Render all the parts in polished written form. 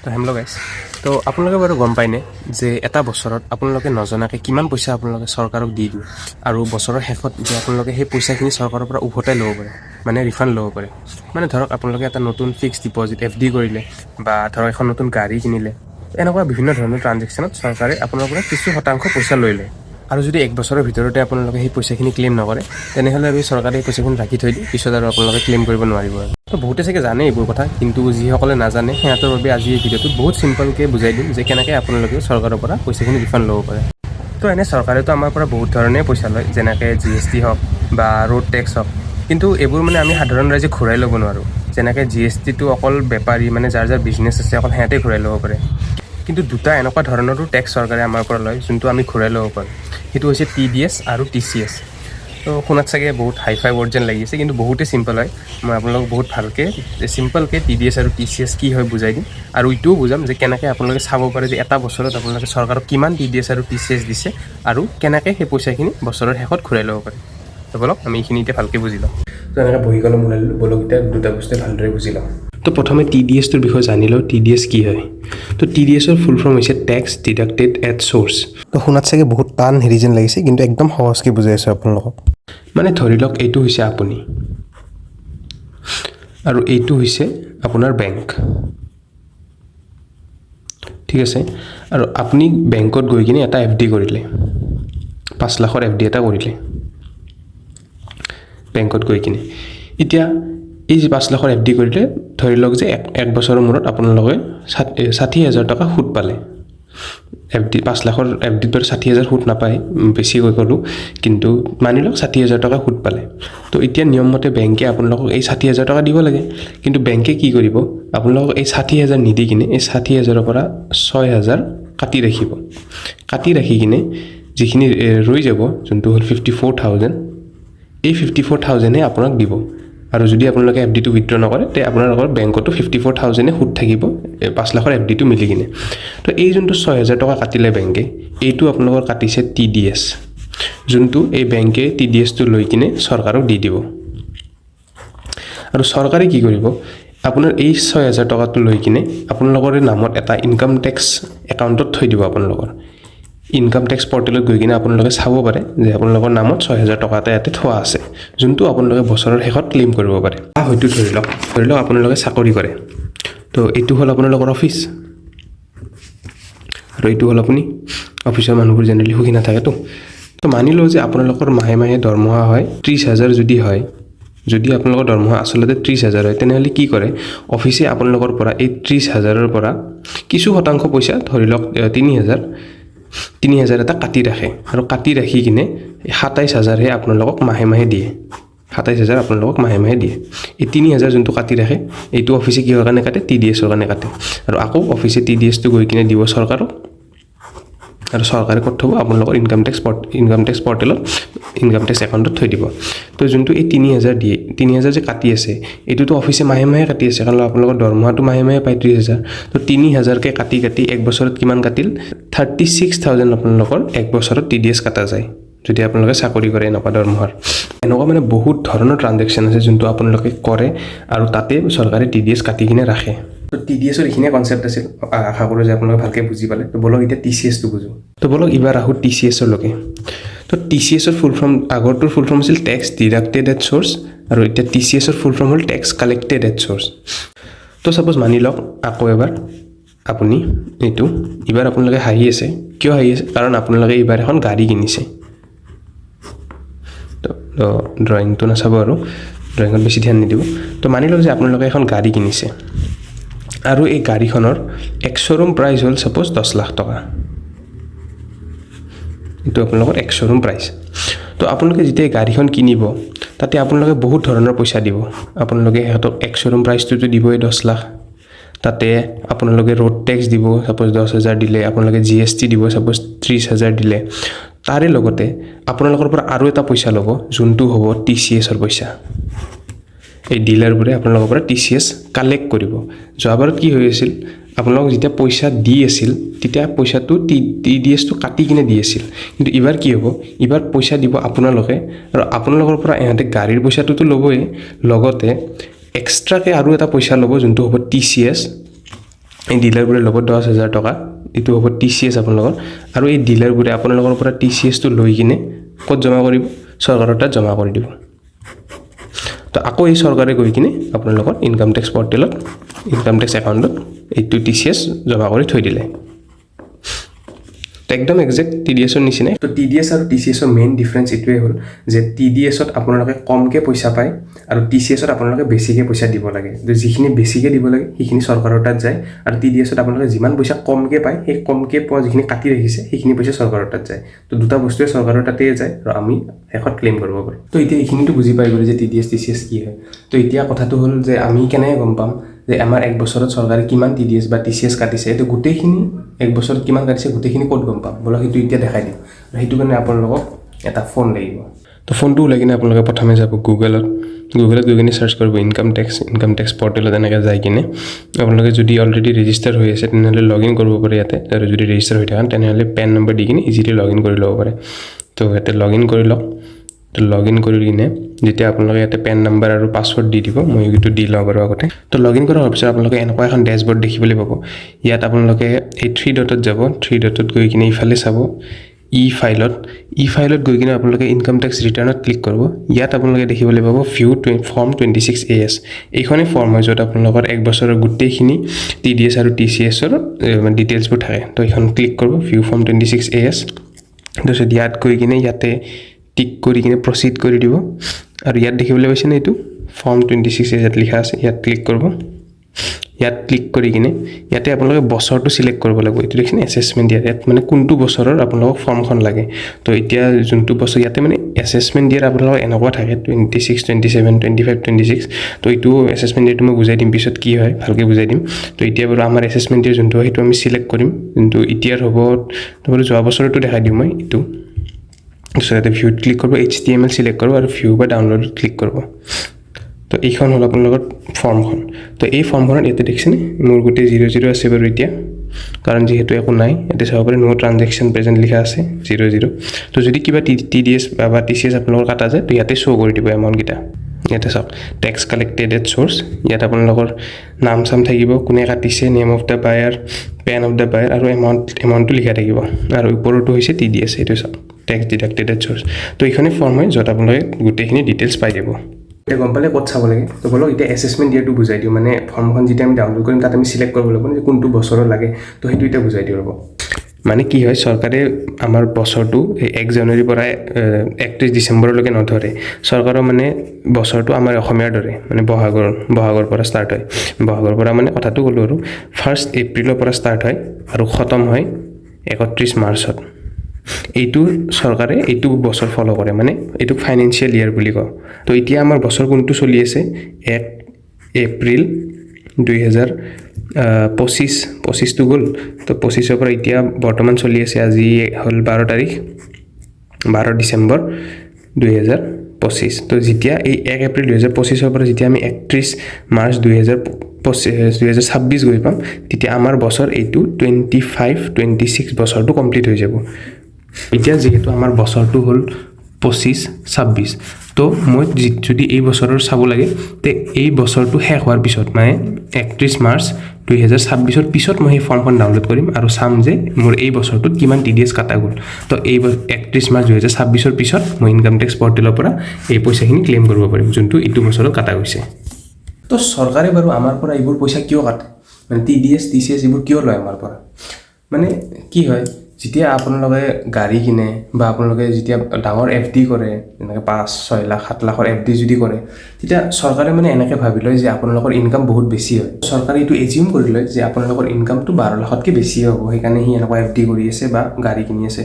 তো হেমলো গাইছ তো আপোনালোকে বাৰু গম পায়নে যে এটা বছৰত আপোনালোকে নজনাকৈ কিমান পইচা আপোনালোকে চৰকাৰক দি দিয়ে আৰু বছৰৰ শেষত যে আপোনালোকে সেই পইচাখিনি চৰকাৰৰ পৰা উভতাই ল'ব পাৰে মানে ৰিফাণ্ড ল'ব পাৰে মানে ধৰক আপোনালোকে এটা নতুন ফিক্সড ডিপ'জিট FD কৰিলে বা ধৰক এখন নতুন গাড়ী কিনিলে এনেকুৱা বিভিন্ন ধৰণৰ ট্ৰানজেকশ্যনত চৰকাৰে আপোনাৰ পৰা কিছু শতাংশ পইচা লৈ লয় আৰু যদি এক বছৰৰ ভিতৰতে আপোনালোকে সেই পইচাখিনি ক্লেইম নকৰে তেনেহ'লে আমি চৰকাৰে এই পইচাখিনি ৰাখি থৈ দিয়ে পিছত আৰু আপোনালোকে ক্লেইম কৰিব নোৱাৰিব আৰু তো বহুতে চাগে জানে এইবোৰ কথা কিন্তু যিসকলে নাজানে সিহঁতৰ বাবে আজি এই ভিডিঅ'টোত বহুত চিম্পলকৈ বুজাই দিম যে কেনেকৈ আপোনালোকে চৰকাৰৰ পৰা পইচাখিনি ৰিফাণ্ড ল'ব পাৰে তো এনে চৰকাৰেতো আমাৰ পৰা বহুত ধৰণে পইচা লয় যেনেকৈ GST হওক বা ৰোড টেক্স হওক কিন্তু এইবোৰ মানে আমি সাধাৰণ ৰাইজে ঘূৰাই ল'ব নোৱাৰোঁ যেনেকৈ GSTটো অকল বেপাৰী মানে যাৰ যাৰ বিজনেছ আছে অকল সিহঁতে ঘূৰাই ল'ব পাৰে কিন্তু দুটা এনেকুৱা ধৰণৰো টেক্স চৰকাৰে আমাৰ পৰা লয় যোনটো আমি ঘূৰাই ল'ব পাৰোঁ সেইটো হৈছে TDS আৰু TCS তো শুনাত চাগে বহুত হাইফাই ৱৰ্ড যেন লাগিছে কিন্তু বহুতেই চিম্পল হয় মই আপোনালোকক বহুত ভালকৈ চিম্পলকৈ TDS আৰু TCS কি হয় বুজাই দিম আৰু এইটোও বুজাম যে কেনেকৈ আপোনালোকে চাব পাৰে যে এটা বছৰত আপোনালোকে চৰকাৰক কিমান TDS আৰু TCS দিছে আৰু কেনেকৈ সেই পইচাখিনি বছৰৰ শেষত ঘূৰাই ল'ব পাৰে তো বলক আমি এইখিনি এতিয়া ভালকৈ বুজি লওঁ তো এনেকৈ বহি গ'লে ওলাই ল'লোঁ বলক এতিয়া দুটা বস্তুৱে ভালদৰে বুজি লওঁ তো প্ৰথমে TDSটোৰ বিষয়ে জানি লওঁ TDS কি হয় তো TDSৰ ফুল ফৰ্ম হৈছে টেক্স ডিডাক্টেড এট চ'ৰ্চ তো শুনাত চাগে বহুত টান হেৰি যেন লাগিছে কিন্তু একদম সহজকৈ বুজাই আছোঁ আপোনালোকক মানে ধৰি লওক এইটো হৈছে আপুনি আৰু এইটো হৈছে আপোনাৰ বেংক ঠিক আছে আৰু আপুনি বেংকত গৈ কিনে এটা FD কৰিলে 5 লাখৰ FD এটা কৰিলে বেংকত গৈ কিনে এতিয়া এই যে 5 লাখৰ FD কৰিলে ধৰি লওক যে এক বছৰৰ মূৰত আপোনালোকে 60,000 টকা সুদ পালে FD 5 লাখৰ FD ত 60,000 সুদ নাপায় বেছিকৈ ক'লোঁ কিন্তু মানি লওক 60,000 টকা সুদ পালে তো এতিয়া নিয়মমতে বেংকে আপোনালোকক এই 60,000 টকা দিব লাগে কিন্তু বেংকে কি কৰিব আপোনালোকক এই 60,000 নিদি কিনে এই 60,000ৰ পৰা 6,000 কাটি ৰাখি কিনে যিখিনি ৰৈ যাব যোনটো হ'ল 54,000 এই 54,000 আপোনাক দিব আৰু যদি আপোনালোকে FDটো উইথড্ৰ নকৰে তে আপোনালোকৰ বেংকতো 54,000 সুদ থাকিব 5 লাখৰ FDটো মিলি কিনে তো এই যোনটো 6,000 টকা কাটিলে বেংকে এইটো আপোনালোকৰ কাটিছে TDS যোনটো এই বেংকে TDSটো লৈ কিনে চৰকাৰক দি দিব আৰু চৰকাৰে কি কৰিব আপোনাৰ এই 6,000 টকাটো লৈ কিনে আপোনালোকৰ নামত এটা ইনকাম টেক্স একাউণ্টত থৈ দিব আপোনালোকৰ ইনকাম টেক্স পৰ্টেলত গৈ কিনে আপোনালোকে চাব পাৰে যে আপোনালোকৰ নামত 6,000 টকা এটা ইয়াতে থোৱা আছে যোনটো আপোনালোকে বছৰৰ শেষত ক্লেইম কৰিব পাৰে হয়তো ধৰি লওক আপোনালোকে চাকৰি কৰে তো এইটো হ'ল আপোনালোকৰ অফিচ আৰু এইটো হ'ল আপুনি অফিচৰ মানুহবোৰ জেনেৰেলি সুখী নাথাকেতো তো মানি লওঁ যে আপোনালোকৰ মাহে দৰমহা হয় 30,000 যদি আপোনালোকৰ দৰমহা আচলতে 30,000 হয় তেনেহ'লে কি কৰে অফিচে আপোনালোকৰ পৰা এই 30,000ৰ পৰা কিছু শতাংশ পইচা ধৰি লওক 3,000 এটা কাটি ৰাখে আৰু কাটি ৰাখি কিনে 27,000হে আপোনালোকক মাহে দিয়ে 27,000 আপোনালোকক মাহে দিয়ে এই 3,000 যোনটো কাটি ৰাখে এইটো অফিচে কিহৰ কাৰণে কাটে TDSৰ কাৰণে কাটে আৰু আকৌ অফিচে TDSটো গৈ কিনে দিব চৰকাৰক আৰু চৰকাৰে ক'ত থ'ব আপোনালোকৰ ইনকাম টেক্স পৰ্টেলত ইনকাম টেক্স একাউণ্টত থৈ দিব তো যোনটো এই 3,000 দিয়ে 3,000 যে কাটি আছে এইটোতো অফিচে মাহে কাটি আছে কাৰণ আপোনালোকৰ দৰমহাটো মাহে পায় 30,000 তো 3,000কে কাটি এক বছৰত কিমান কাটিল 36,000 আপোনালোকৰ এক বছৰত TDS কাটা যায় যদি আপোনালোকে চাকৰি কৰে এনেকুৱা দৰমহাৰ এনেকুৱা মানে বহুত ধৰণৰ ট্ৰানজেকশ্যন আছে যোনটো আপোনালোকে কৰে আৰু তাতে চৰকাৰে TDS কাটি কিনে ৰাখে তো TDSৰ এইখিনিয়ে কনচেপ্ট আছিল আশা কৰোঁ যে আপোনালোকে ভালকৈ বুজি পালে তো বলক এতিয়া TCSটো বুজো তো বলক এইবাৰ আহোঁ TCSৰ লৈকে তো TCSৰ ফুল ফৰ্ম আগৰটোৰ ফুল ফৰ্ম আছিল টেক্স ডিডাক্টেড এট চ'ৰ্চ আৰু এতিয়া TCSৰ ফুল ফৰ্ম হ'ল টেক্স কালেক্টেড এট চ'ৰ্চ তো ছাপ'জ মানি লওক আকৌ এবাৰ আপুনি এইটো এইবাৰ আপোনালোকে হাঁহি আছে কিয় হাঁহি আছে কাৰণ আপোনালোকে এইবাৰ এখন গাড়ী কিনিছে তো ড্ৰয়িংটো নাচাব আৰু ড্ৰয়িঙত বেছি ধ্যান নিদিব তো মানি লওক যে আপোনালোকে এখন গাড়ী কিনিছে আৰু এই গাড়ীখনৰ এক্স-শ্ব'ৰুম প্ৰাইচ হ'ল ছাপ'জ 10 লাখ টকা এইটো আপোনালোকৰ এক্স-শ্ব'ৰুম প্ৰাইচ তো আপোনালোকে যেতিয়া গাড়ীখন কিনিব তাতে আপোনালোকে বহুত ধৰণৰ পইচা দিব আপোনালোকে সিহঁতক এক্স-শ্ব'ৰুম প্ৰাইচটোতো দিবই 10 লাখ তাতে আপোনালোকে ৰোড টেক্স দিব ছাপ'জ 10,000 দিলে আপোনালোকে GST দিব ছাপ'জ 30,000 দিলে তাৰে লগতে আপোনালোকৰ পৰা আৰু এটা পইচা ল'ব যোনটো হ'ব TCSৰ পইচা এই ডিলাৰবোৰে আপোনালোকৰ পৰা TCS কালেক্ট কৰিব যোৱাবাৰত কি হৈ আছিল আপোনালোক যেতিয়া পইচা দি আছিল তেতিয়া পইচাটো TDSটো কাটি কিনে দি আছিল কিন্তু এবাৰ কি হ'ব এবাৰ পইচা দিব আপোনালোকে আৰু আপোনালোকৰ পৰা এহঁতে গাড়ীৰ পইচাটোতো ল'বই লগতে এক্সট্ৰাকে আৰু এটা পইচা ল'ব যোনটো হ'ব TCS এই ডিলাৰবোৰে ল'ব 10,000 টকা, এইটো হ'ব TCS আপোনালোকৰ। আৰু এই ডিলাৰবোৰে আপোনালোকৰ পৰা TCSটো লৈ কিনে ক'ত জমা কৰিব? চৰকাৰৰ তাত জমা কৰি দিব। তো আকৌ এই চৰকাৰে গৈ কিনে আপোনালোকৰ ইনকাম টেক্স পৰ্টেলত, ইনকাম টেক্স একাউণ্টত এইটো TCS জমা কৰি থৈ দিলে। একদম একজেক্ট TDSৰ নিচিনাই। তো TDS আৰু TCSৰ মেইন ডিফাৰেঞ্চ এইটোৱে হ'ল যে TDSত আপোনালোকে কমকৈ পইচা পায় আৰু TCSত আপোনালোকে বেছিকৈ পইচা দিব লাগে। তো যিখিনি বেছিকৈ দিব লাগে সেইখিনি চৰকাৰৰ তাত যায়, আৰু TDSত আপোনালোকে যিমান পইচা কমকৈ পায় সেই কমকৈ পোৱা যিখিনি কাটি ৰাখিছে সেইখিনি পইচা চৰকাৰৰ তাত যায়। তো দুটা বস্তুৱে চৰকাৰৰ তাতেই যায় আৰু আমি শেষত ক্লেইম কৰিব পাৰোঁ। তো এতিয়া এইখিনিতো বুজি পাই গ'লো যে TDS TCS কি হয়। তো এতিয়া কথাটো হ'ল যে আমি কেনেকৈ গম পাম যে আমাৰ এক বছৰত চৰকাৰে কিমান TDS বা TCS কাটিছে? এইটো গোটেইখিনি এক বছৰত কিমান কাটিছে গোটেইখিনি ক'ত গম পাম? বলক সেইটো এতিয়া দেখাই দিম। আৰু সেইটো কাৰণে আপোনালোকক এটা ফোন লাগিব। তো ফোনটো ওলাই কিনে আপোনালোকে প্ৰথমে যাব গুগলত গৈ কিনে চাৰ্চ কৰিব ইনকাম টেক্স পৰ্টেলত। এনেকৈ যাই কিনে আপোনালোকে যদি অলৰেডি ৰেজিষ্টাৰ হৈ আছে তেনেহ'লে লগ ইন কৰিব পাৰে ইয়াতে, আৰু যদি ৰেজিষ্টাৰ হৈ থাকেন তেনেহ'লে পেন নম্বৰ দি কিনে ইজিলি লগ ইন কৰি ল'ব পাৰে। তো ইয়াতে লগ ইন কৰি লওক। তো লগ ইন কৰি কিনে যেতিয়া আপোনালোকে ইয়াতে পেন নম্বৰ আৰু পাছৱৰ্ড দি দিব, মই এইটো দি লওঁ বাৰু আগতে। তো লগ ইন কৰাৰ পিছত আপোনালোকে এনেকুৱা এখন ডেছবৰ্ড দেখিবলৈ পাব। ইয়াত আপোনালোকে এই 3 ডটত যাব, 3 ডটত গৈ কিনে ইফালে চাব ই ফাইলত গৈ কিনে আপোনালোকে ইনকাম টেক্স ৰিটাৰ্ণত ক্লিক কৰিব। ইয়াত আপোনালোকে দেখিবলৈ পাব ভিউ ফৰ্ম 26AS। এইখনেই ফৰ্ম হয় য'ত আপোনালোকৰ এক বছৰৰ গোটেইখিনি TDS আৰু TCSৰ ডিটেইলছবোৰ থাকে। তো এইখন ক্লিক কৰিব ভিউ ফৰ্ম 26AS। তাৰপিছত ইয়াত গৈ কিনে ইয়াতে টিক কৰি কিনে প্ৰচিড কৰি দিব, আৰু ইয়াত দেখিবলৈ পাইছেনে এইটো ফৰ্ম 26AS ইয়াত লিখা আছে, ইয়াত ক্লিক কৰিব। ইয়াত ক্লিক কৰি কিনে ইয়াতে আপোনালোকে বছৰটো চিলেক্ট কৰিব লাগিব। এইটো দেখিছেনে এছেছমেণ্ট দিয়াৰ, ইয়াত মানে কোনটো বছৰৰ আপোনালোকক ফৰ্মখন লাগে। তো এতিয়া যোনটো বছৰ ইয়াতে মানে এছেছমেণ্ট দিয়াৰ আপোনালোকৰ এনেকুৱা থাকে 26, 27, 25, 26। তো এইটো এছেছমেণ্ট দিয়াৰটো মই বুজাই দিম পিছত কি হয়, ভালকৈ বুজাই দিম। তো এতিয়া বাৰু আমাৰ এছেছমেণ্ট দিয়াৰ যোনটো হয় সেইটো আমি চিলেক্ট কৰিম, যোনটো এতিয়াৰ হ'ব। তো বাৰু যোৱা বছৰটো দেখাই দিওঁ মই এইটো। তাৰপিছত ইয়াতে ভিউত ক্লিক কৰিব, HTML চিলেক্ট কৰিব আৰু ভিউ বা ডাউনলোডত ক্লিক কৰিব। তো এইখন হ'ল আপোনালোকৰ ফৰ্মখন। তো এই ফৰ্মখনত ইয়াতে দেখিছেনে মোৰ গোটেই 00 আছে বাৰু এতিয়া, কাৰণ যিহেতু একো নাই। ইয়াতে চাব পাৰে নো ট্ৰানজেকশ্যন প্ৰেজেণ্ট লিখা আছে 00। তো যদি কিবা TDS বা TCS আপোনালোকৰ কাটা যায় তো ইয়াতে শ্ব' কৰি দিব এমাউণ্টকেইটা। ইয়াতে চাওক টেক্স কালেক্টেড এট চ'ৰ্চ, ইয়াত আপোনালোকৰ নাম চাম থাকিব, কোনে কাটিছে, name of the buyer, PAN of the buyer, আৰু এমাউণ্টটো লিখা থাকিব। আৰু ওপৰতো হৈছে TDS, এইটো চাওক টেক্স ডিডাক্টেড এট চ'ৰ্চ। তো এইখনেই ফৰ্ম হয় য'ত আপোনালোকে গোটেইখিনি ডিটেইলছ পাই যাব। এতিয়া গম পালে ক'ত চাব লাগে। তো বলক এতিয়া এছেছমেণ্ট দিয়াৰটো বুজাই দিওঁ। মানে ফৰ্মখন যেতিয়া আমি ডাউনলোড কৰিম তাত আমি চিলেক্ট কৰিব লাগিব যে কোনটো বছৰৰ লাগে। তো সেইটো এতিয়া বুজাই দিওঁ ৰ'ব। মানে কি হয়, চৰকাৰে আমাৰ বছৰটো 1 জানুৱাৰীৰ পৰা 31 ডিচেম্বৰলৈকে নধৰে। চৰকাৰৰ মানে বছৰটো আমাৰ অসমীয়াৰ দৰে, মানে বহাগৰ পৰা ষ্টাৰ্ট হয়। বহাগৰ পৰা মানে কথাটো ক'লোঁ আৰু 1 এপ্ৰিলৰ পৰা ষ্টাৰ্ট হয় আৰু খতম হয় 31 মাৰ্চত। এইটো চৰকাৰে এইটো বছৰ ফ'ল' কৰে, মানে এইটোক ফাইনেন্সিয়েল ইয়েৰ বুলি কওঁ। তো এতিয়া আমাৰ বছৰ কোনটো চলি আছে? 1 এপ্ৰিল 2025টো গ'ল। তো 25ৰ পৰা এতিয়া বৰ্তমান চলি আছে, আজি হ'ল 12 তাৰিখ, 12 ডিচেম্বৰ 2025। তো যেতিয়া এই 1 এপ্ৰিল 2025ৰ পৰা যেতিয়া আমি 31 মাৰ্চ 2026 গৈ পাম, তেতিয়া আমাৰ বছৰ এইটো 25-26 বছৰটো কমপ্লিট হৈ যাব। এতিয়া যিহেতু আমাৰ বছৰটো হ'ল 25-26, তো মই যদি এই বছৰৰ চাব লাগে তে এই বছৰটো শেষ হোৱাৰ পিছত, মানে 31 মাৰ্চ 2026ৰ পিছত মই সেই ফৰ্মখন ডাউনলোড কৰিম আৰু চাম যে মোৰ এই বছৰটোত কিমান TDS কাটা গ'ল। তো এই 31 মাৰ্চ 2026ৰ পিছত মই ইনকাম টেক্স পৰ্টেলৰ পৰা এই পইচাখিনি ক্লেইম কৰিব পাৰিম, যোনটো এইটো বছৰত কাটা গৈছে। তো চৰকাৰে বাৰু আমাৰ পৰা এইবোৰ পইচা কিয় কাটে, মানে TDS TCS এইবোৰ কিয় লয় আমাৰ পৰা? মানে কি হয়, যেতিয়া আপোনালোকে গাড়ী কিনে বা আপোনালোকে যেতিয়া ডাঙৰ FD কৰে, যেনেকৈ 5-6 লাখ 7 লাখৰ FD যদি কৰে, তেতিয়া চৰকাৰে মানে এনেকৈ ভাবি লয় যে আপোনালোকৰ ইনকাম বহুত বেছি হয়। চৰকাৰে এইটো এজিউম কৰি লয় যে আপোনালোকৰ ইনকামটো 12 লাখতকৈ বেছি হ'ব, সেইকাৰণে সি এনেকুৱা FD কৰি আছে বা গাড়ী কিনি আছে।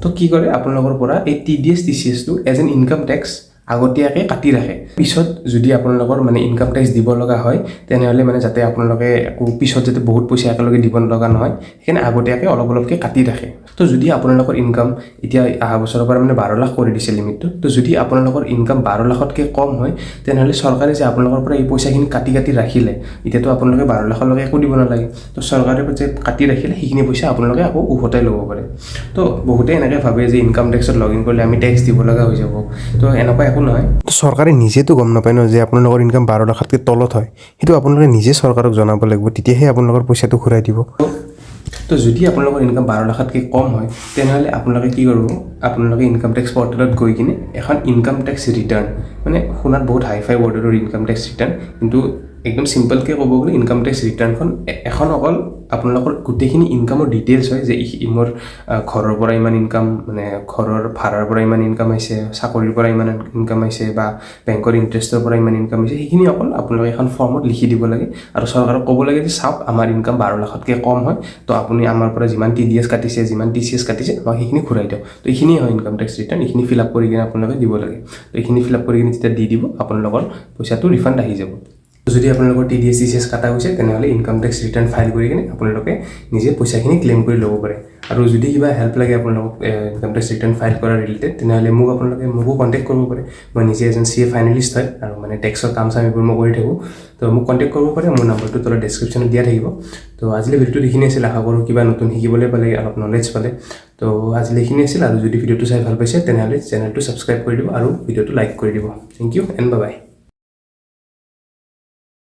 তো কি কৰে, আপোনালোকৰ পৰা এই TDS TCSটো এজ এন ইনকাম টেক্স আগতীয়াকৈ কাটি ৰাখে। পিছত যদি আপোনালোকৰ মানে ইনকাম টেক্স দিব লগা হয় তেনেহ'লে মানে যাতে আপোনালোকে আকৌ পিছত যাতে বহুত পইচা একেলগে দিব লগা নহয়, সেইকাৰণে আগতীয়াকৈ অলপ অলপকৈ কাটি ৰাখে। তো যদি আপোনালোকৰ ইনকাম এতিয়া অহা বছৰৰ পৰা মানে 12 লাখ কৰি দিছে লিমিটটো, তো যদি আপোনালোকৰ ইনকাম 12 লাখতকৈ কম হয় তেনেহ'লে চৰকাৰে যে আপোনালোকৰ পৰা এই পইচাখিনি কাটি ৰাখিলে, এতিয়াতো আপোনালোকে 12 লাখলৈকে একো দিব নালাগে। তো চৰকাৰে যে কাটি ৰাখিলে সেইখিনি পইচা আপোনালোকে আকৌ উভতাই ল'ব পাৰে। তো বহুতে এনেকৈ ভাবে যে ইনকাম টেক্সত লগ ইন কৰিলে আমি টেক্স দিব লগা হৈ যাব। তো এনেকুৱা একো একো নহয় চৰকাৰে নিজেতো গম নাপায় ন যে আপোনালোকৰ ইনকাম 12 লাখতকৈ তলত হয় সেইটো আপোনালোকে নিজে চৰকাৰক জনাব লাগিব তেতিয়াহে আপোনালোকৰ পইচাটো ঘূৰাই দিব তো যদি আপোনালোকৰ ইনকাম 12 লাখতকৈ কম হয় তেনেহ'লে আপোনালোকে কি কৰিব আপোনালোকে ইনকাম টেক্স পৰ্টেলত গৈ কিনে এখন ইনকাম টেক্স ৰিটাৰ্ণ মানে শুনাত বহুত হাই-ফাই ৱৰ্ডৰ ইনকাম টেক্স ৰিটাৰ্ণ কিন্তু একদম সিম্পলকৈ ক'ব গ'লে ইনকাম টেক্স ৰিটাৰ্ণখন এখন অকল আপোনালোকৰ গোটেইখিনি ইনকামৰ ডিটেইলছ হয় যে মোৰ ঘৰৰ পৰা ইমান ইনকাম মানে ঘৰৰ ভাড়াৰ পৰা ইমান ইনকাম আহিছে চাকৰিৰ পৰা ইমান ইনকাম আহিছে বা বেংকৰ ইণ্টাৰেষ্টৰ পৰা ইমান ইনকাম আহিছে সেইখিনি অকল আপোনালোকে এখন ফৰ্মত লিখি দিব লাগে আৰু চৰকাৰক ক'ব লাগে যে চাওক আমাৰ ইনকাম 12 লাখতকৈ কম হয় তো আপুনি আমাৰ পৰা যিমান TDS কাটিছে যিমান TCS কাটিছে আমাক সেইখিনি ঘূৰাই দিয়ক তো এইখিনিয়ে হয় ইনকাম টেক্স ৰিটাৰ্ণ এইখিনি ফিল আপ কৰি কিনে আপোনালোকে দিব লাগে তো এইখিনি ফিল আপ কৰি কিনে যেতিয়া দি দিব আপোনালোকৰ পইচাটো ৰিফাণ্ড আহি যাব যদি আপোনালোকৰ TDS TCS কাটা হৈছে তেনেহ'লে ইনকাম টেক্স ৰিটাৰ্ণ ফাইল কৰি কিনে আপোনালোকে নিজে পইচাখিনি ক্লেইম কৰি ল'ব পাৰে আৰু যদি কিবা হেল্প লাগে আপোনালোকক ইনকাম টেক্স ৰিটাৰ্ণ ফাইল কৰা ৰিলেটেড তেনেহ'লে মোকো কণ্টেক্ট কৰিব পাৰে মই নিজে এজন CA ফাইনেলিষ্ট হয় আৰু মানে টেক্সৰ কাম চাম এইবোৰ মই কৰি থাকোঁ তো মোক কণ্টেক্ট কৰিব পাৰে মোৰ নাম্বাৰটো তলত ডেছক্ৰিপশ্যনত দিয়া থাকিব তো আজিলৈ ভিডিঅ'টো এইখিনি আছিল আশা কৰোঁ কিবা নতুন শিকিবলৈ পালে অলপ নলেজ পালে তো আজিলৈ এইখিনি আছিল আৰু যদি ভিডিঅ'টো চাই ভাল পাইছে তেনেহ'লে চেনেলটো ছাবস্ক্ৰাইব কৰি দিব আৰু ভিডিঅ'টো লাইক কৰি দিব thank you and bye by